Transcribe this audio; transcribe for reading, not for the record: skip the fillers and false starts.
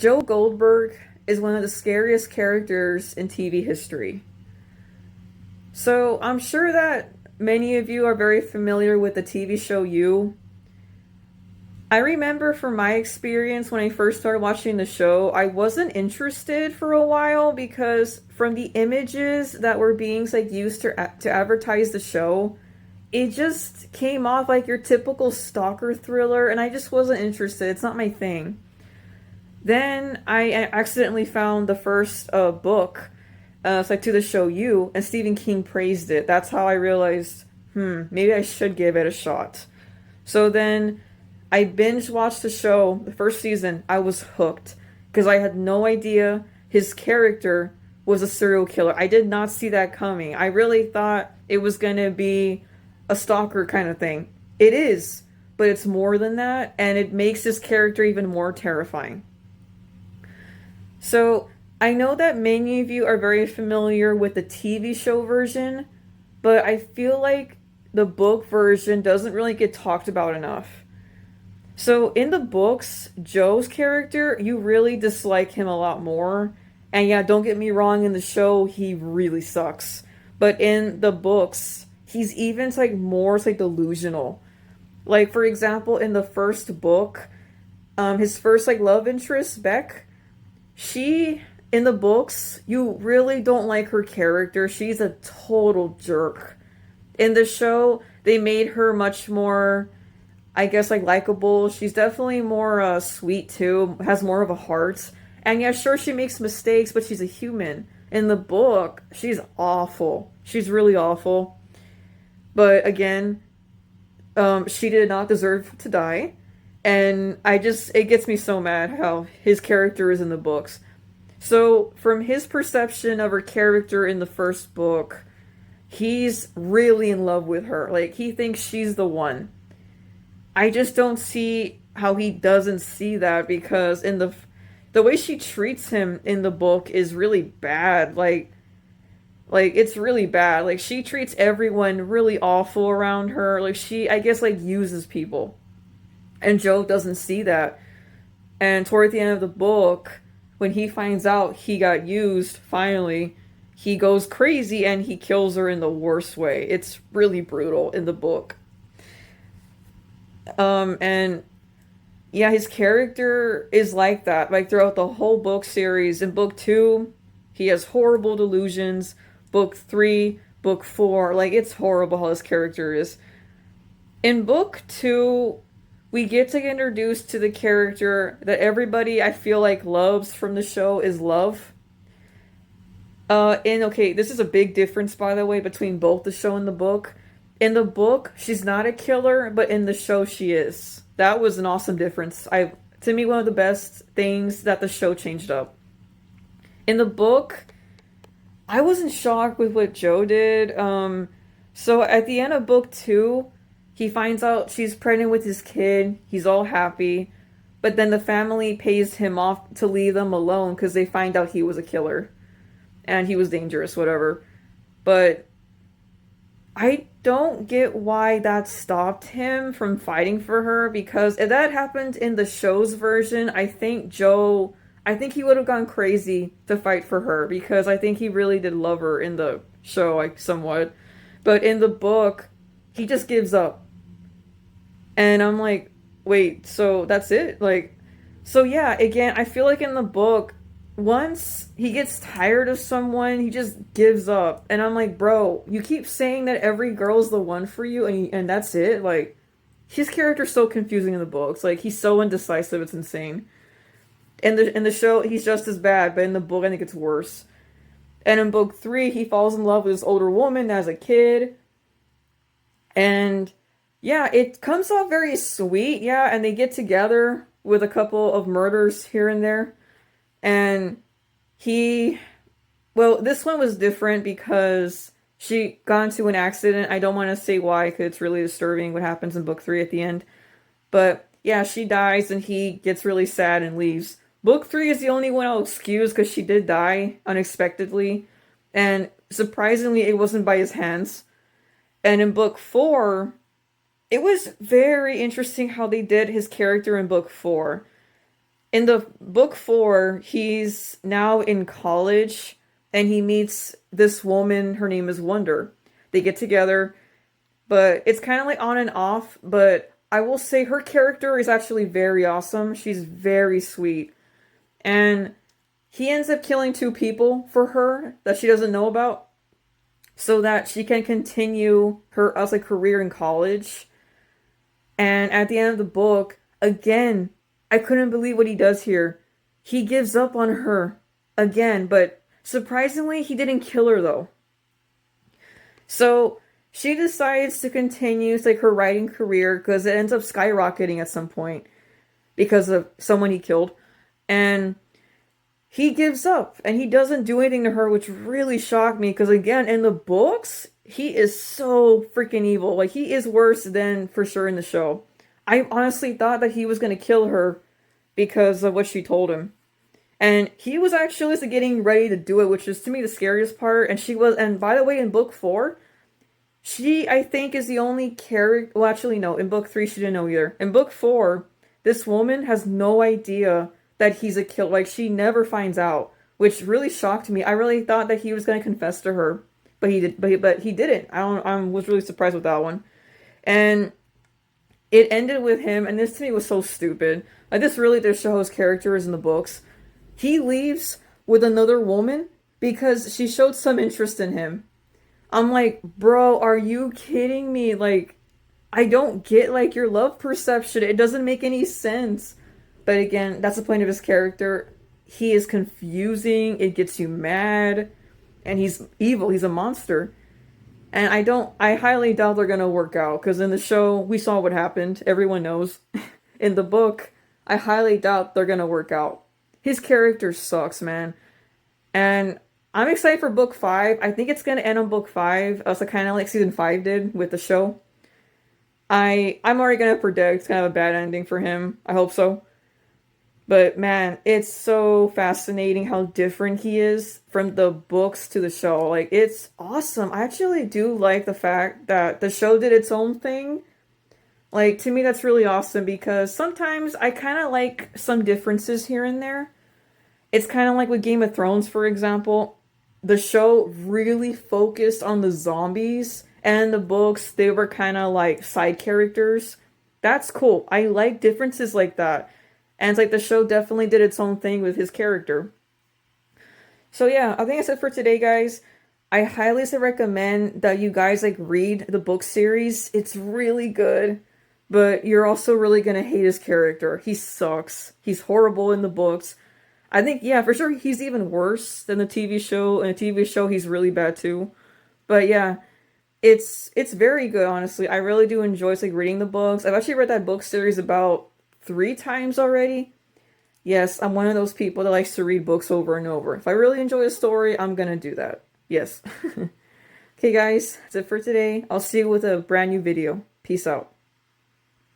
Joe Goldberg is one of the scariest characters in TV history. So I'm sure that many of you are very familiar with the TV show You. I remember from my experience when I first started watching the show, I wasn't interested for a while because from the images that were being used to advertise the show, it just came off like your typical stalker thriller, and I just wasn't interested. It's not my thing. Then I accidentally found the first book, to the show You, and Stephen King praised it. That's how I realized, maybe I should give it a shot. So then I binge watched the show, the first season. I was hooked because I had no idea his character was a serial killer. I did not see that coming. I really thought it was going to be a stalker kind of thing. It is, but it's more than that, and it makes this character even more terrifying. So, I know that many of you are very familiar with the TV show version, but I feel like the book version doesn't really get talked about enough. So, in the books, Joe's character, you really dislike him a lot more. And yeah, don't get me wrong, in the show, he really sucks. But in the books, he's even more delusional. Like, for example, in the first book, his first love interest, Beck, she, in the books, you really don't like her character. She's a total jerk. In the show, they made her much more, I guess, likable. She's definitely more sweet too, has more of a heart. And yeah, sure, she makes mistakes, but she's a human. In the book, she's awful. She's really awful. But again, she did not deserve to die. And it gets me so mad how his character is in the books. So, from his perception of her character in the first book, he's really in love with her. Like, he thinks she's the one. I just don't see how he doesn't see that because the way she treats him in the book is really bad. Like it's really bad. Like she treats everyone really awful around her. Like she I guess uses people. And Joe doesn't see that. And toward the end of the book, when he finds out he got used, finally, he goes crazy and he kills her in the worst way. It's really brutal in the book. And yeah, his character is like that. Like throughout the whole book series. In book 2, he has horrible delusions. Book 3, book 4, it's horrible how his character is. In book 2, we get to get introduced to the character that everybody I feel loves from the show is Love. And okay, this is a big difference by the way between both the show and the book. In the book, she's not a killer, but in the show she is. That was an awesome difference. To me, one of the best things that the show changed up. In the book, I wasn't shocked with what Joe did. So at the end of book 2, he finds out she's pregnant with his kid. He's all happy. But then the family pays him off to leave them alone because they find out he was a killer. And he was dangerous, whatever. But I don't get why that stopped him from fighting for her because if that happened in the show's version, I think he would have gone crazy to fight for her because I think he really did love her in the show, somewhat. But in the book, he just gives up. And I'm like, wait, so that's it? So yeah, again, I feel like in the book, once he gets tired of someone, he just gives up. And I'm like, bro, you keep saying that every girl's the one for you, and that's it? His character's so confusing in the books. He's so indecisive, it's insane. In the show, he's just as bad, but in the book, I think it's worse. And in book 3, he falls in love with this older woman as a kid. And yeah, it comes off very sweet, yeah, and they get together with a couple of murders here and there. And this one was different because she got into an accident. I don't want to say why because it's really disturbing what happens in book 3 at the end. But yeah, she dies and he gets really sad and leaves. Book 3 is the only one I'll excuse because she did die unexpectedly. And surprisingly, it wasn't by his hands. And in book 4, it was very interesting how they did his character in book 4. In the book four, he's now in college and he meets this woman. Her name is Wonder. They get together, but it's kind of like on and off. But I will say her character is actually very awesome. She's very sweet. And he ends up killing two people for her that she doesn't know about so that she can continue her as a career in college. And at the end of the book, again, I couldn't believe what he does here. He gives up on her again, but surprisingly, he didn't kill her though. So she decides to continue like her writing career because it ends up skyrocketing at some point because of someone he killed. And he gives up and he doesn't do anything to her, which really shocked me because, again, in the books, he is so freaking evil. Like, he is worse than for sure in the show. I honestly thought that he was going to kill her because of what she told him. And he was actually getting ready to do it, which is to me the scariest part. And she was, and by the way, in book four, she, I think, is the only character. Well, actually, no. In book three, she didn't know either. In book four, this woman has no idea that he's a killer. Like, she never finds out, which really shocked me. I really thought that he was going to confess to her, but he did. But he didn't. I was really surprised with that one, and it ended with him. And this to me was so stupid. Like, this really just shows characters in the books. He leaves with another woman because she showed some interest in him. I'm like, bro, are you kidding me? Like, I don't get like your love perception. It doesn't make any sense. But again, that's the point of his character. He is confusing. It gets you mad. And he's evil. He's a monster. And I highly doubt they're going to work out. Because in the show, we saw what happened. Everyone knows. In the book, I highly doubt they're going to work out. His character sucks, man. And I'm excited for book 5. I think it's going to end on book 5. Also kind of like season 5 did with the show. I'm already going to predict it's kind of a bad ending for him. I hope so. But man, it's so fascinating how different he is from the books to the show. Like, it's awesome. I actually do like the fact that the show did its own thing. Like, to me, that's really awesome because sometimes I kind of like some differences here and there. It's kind of like with Game of Thrones, for example. The show really focused on the zombies, and the books, they were kind of like side characters. That's cool. I like differences like that. And it's like the show definitely did its own thing with his character. So yeah, I think that's it for today, guys. I highly recommend that you guys like read the book series. It's really good. But you're also really gonna hate his character. He sucks. He's horrible in the books. I think, yeah, for sure he's even worse than the TV show. In the TV show, he's really bad too. But yeah, it's very good, honestly. I really do enjoy like reading the books. I've actually read that book series about 3 times already. Yes, I'm one of those people that likes to read books over and over. If I really enjoy a story, I'm gonna do that. Yes. Okay, guys, that's it for today. I'll see you with a brand new video. Peace out.